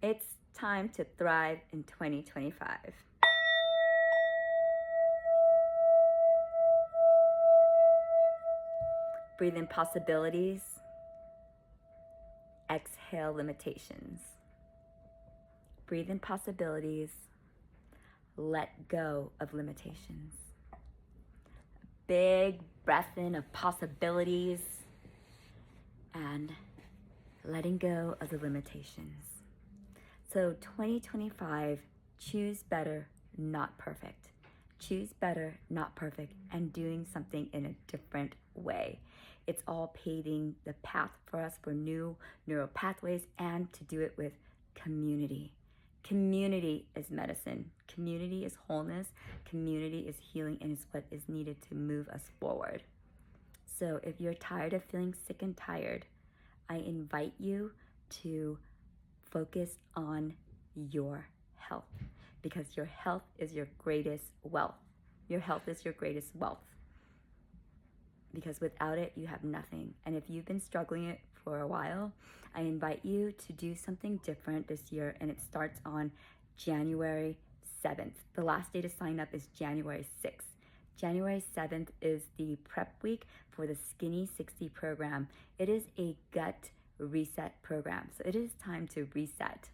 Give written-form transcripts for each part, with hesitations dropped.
It's time to thrive in 2025. Breathe in possibilities. Exhale limitations. Breathe in possibilities. Let go of limitations. Big breath in of possibilities and letting go of the limitations. So 2025, choose better, not perfect. Choose better, not perfect, and doing something in a different way. It's all paving the path for us for new neural pathways and to do it with community. Community is medicine. Community is wholeness. Community is healing, and is what is needed to move us forward. So if you're tired of feeling sick and tired, I invite you to focus on your health, because your health is your greatest wealth. Your health is your greatest wealth, because without it, you have nothing. And if you've been struggling it for a while, I invite you to do something different this year, and it starts on January 7th. The last day to sign up is January 6th. January 7th is the prep week for the Skinny 60 program. It is a gut reset program. So it is time to reset.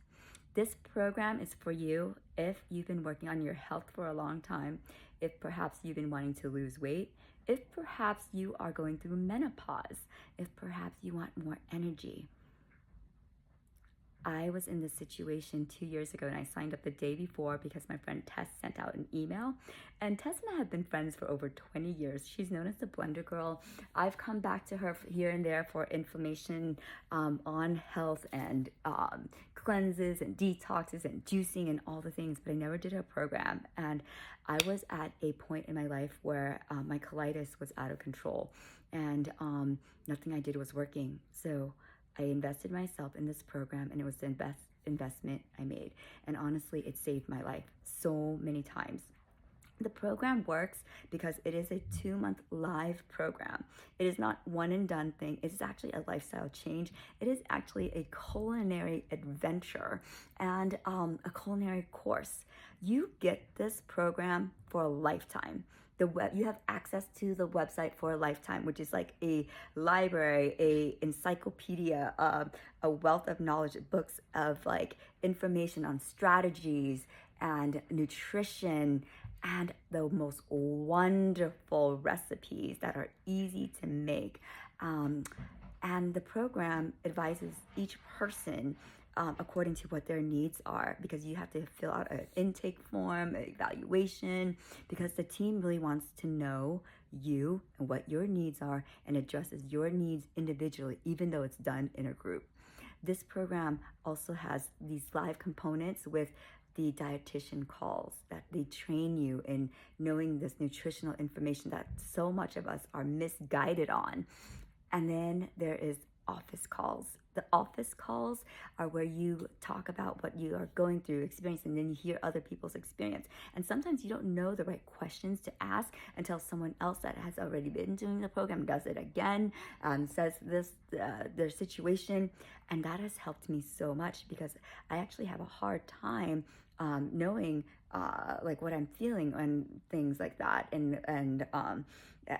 This program is for you if you've been working on your health for a long time, if perhaps you've been wanting to lose weight, if perhaps you are going through menopause, if perhaps you want more energy. I was in this situation 2 years ago, and I signed up the day before because my friend Tess sent out an email. And Tess and I have been friends for over 20 years. She's known as the Blender Girl. I've come back to her here and there for information on health and cleanses and detoxes and juicing and all the things, but I never did her program. And I was at a point in my life where my colitis was out of control, and nothing I did was working. So I invested myself in this program, and it was the best investment I made. And honestly, it saved my life so many times. The program works because it is a 2-month live program. It is not one and done thing. It is actually a lifestyle change. It is actually a culinary adventure and a culinary course. You get this program for a lifetime. You have access to the website for a lifetime, which is like a library, a encyclopedia, a wealth of knowledge, books of like information on strategies and nutrition and the most wonderful recipes that are easy to make. And the program advises each person according to what their needs are, because you have to fill out an intake form, an evaluation, because the team really wants to know you and what your needs are and addresses your needs individually, even though it's done in a group. This program also has these live components with the dietitian calls that they train you in knowing this nutritional information that so much of us are misguided on. And then there is office calls. The office calls are where you talk about what you are going through, experiencing, and then you hear other people's experience. And sometimes you don't know the right questions to ask until someone else that has already been doing the program does it again, says their situation. And that has helped me so much, because I actually have a hard time knowing like what I'm feeling and things like that. And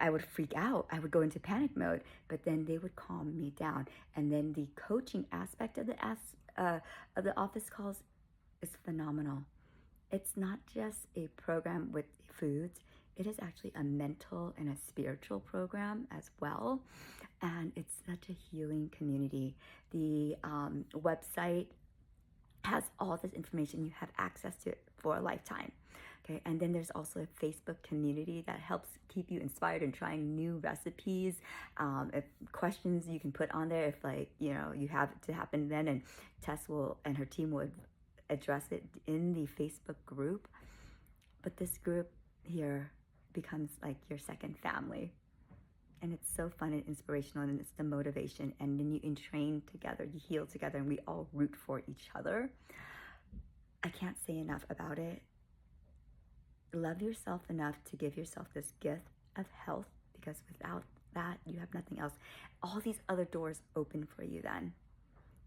I would freak out. I would go into panic mode, but then they would calm me down. And then the coaching aspect of the office calls is phenomenal. It's not just a program with foods. It is actually a mental and a spiritual program as well. And it's such a healing community. The website has all this information. You have access to it for a lifetime. Okay, and then there's also a Facebook community that helps keep you inspired and trying new recipes. If questions you can put on there, if you have it to happen then, and Tess and her team will address it in the Facebook group. But this group here becomes like your second family. And it's so fun and inspirational, and it's the motivation. And then you train together, you heal together, and we all root for each other. I can't say enough about it. Love yourself enough to give yourself this gift of health, because without that, you have nothing else. All these other doors open for you then.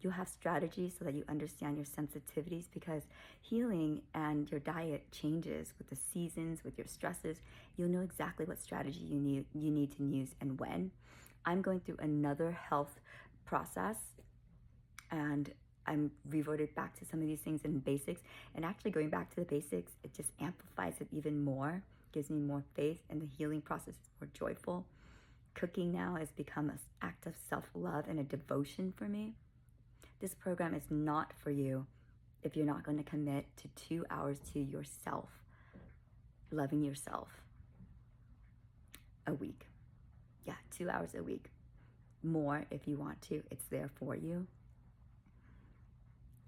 You'll have strategies so that you understand your sensitivities, because healing and your diet changes with the seasons, with your stresses. You'll know exactly what strategy you need to use and when. I'm going through another health process, and I'm reverted back to some of these things in basics. And actually going back to the basics, it just amplifies it even more, gives me more faith, and the healing process is more joyful. Cooking now has become an act of self-love and a devotion for me. This program is not for you if you're not going to commit to 2 hours to yourself, loving yourself a week. Yeah, 2 hours a week. More if you want to. It's there for you.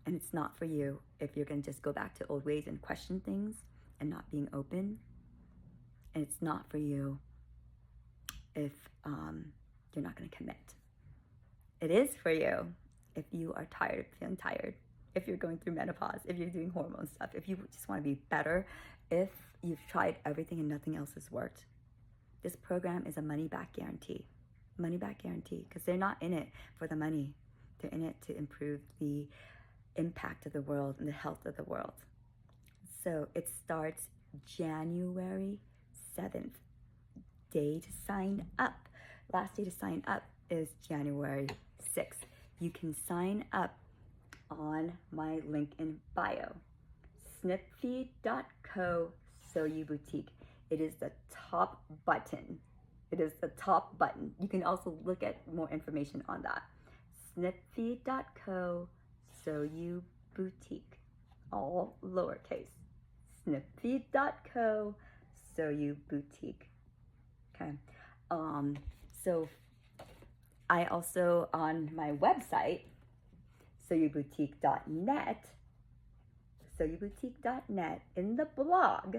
And it's not for you if you're going to just go back to old ways and question things and not being open. And it's not for you if you're not going to commit. It is for you if you are tired, feeling tired, if you're going through menopause, if you're doing hormone stuff, if you just want to be better, if you've tried everything and nothing else has worked. This program is a money-back guarantee. Money-back guarantee, because they're not in it for the money. They're in it to improve the impact of the world and the health of the world. So it starts January 7th. Day to sign up. Last day to sign up is January 6th. You can sign up on my link in bio, snipfeed.co/SoYouBoutique. It is the top button. It is the top button. You can also look at more information on that. snipfeed.co/SoYouBoutique. All lowercase. snipfeed.co/SoYouBoutique. Okay. So I also, on my website, soyouboutique.net, in the blog,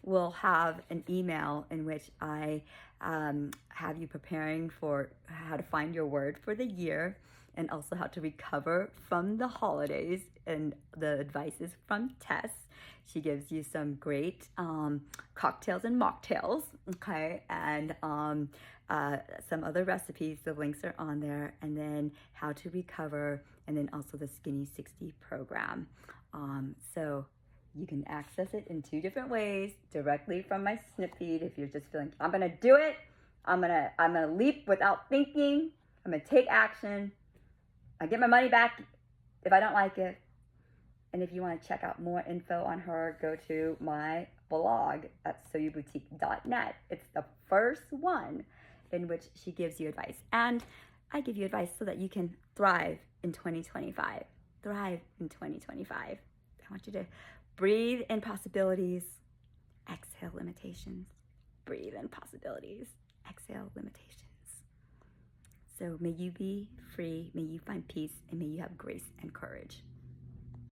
we'll have an email in which I have you preparing for how to find your word for the year, and also how to recover from the holidays, and the advice is from Tess. She gives you some great cocktails and mocktails, okay, and some other recipes. The links are on there, and then how to recover, and then also the Skinny 60 program. So you can access it in 2 different ways, directly from my Snip feed. If you're just feeling, I'm gonna do it, I'm gonna leap without thinking, I'm gonna take action, I get my money back if I don't like it. And if you want to check out more info on her, go to my blog at soyouboutique.net. It's the first one in which she gives you advice. And I give you advice so that you can thrive in 2025. Thrive in 2025. I want you to breathe in possibilities, exhale limitations. Breathe in possibilities, exhale limitations. So may you be free, may you find peace, and may you have grace and courage.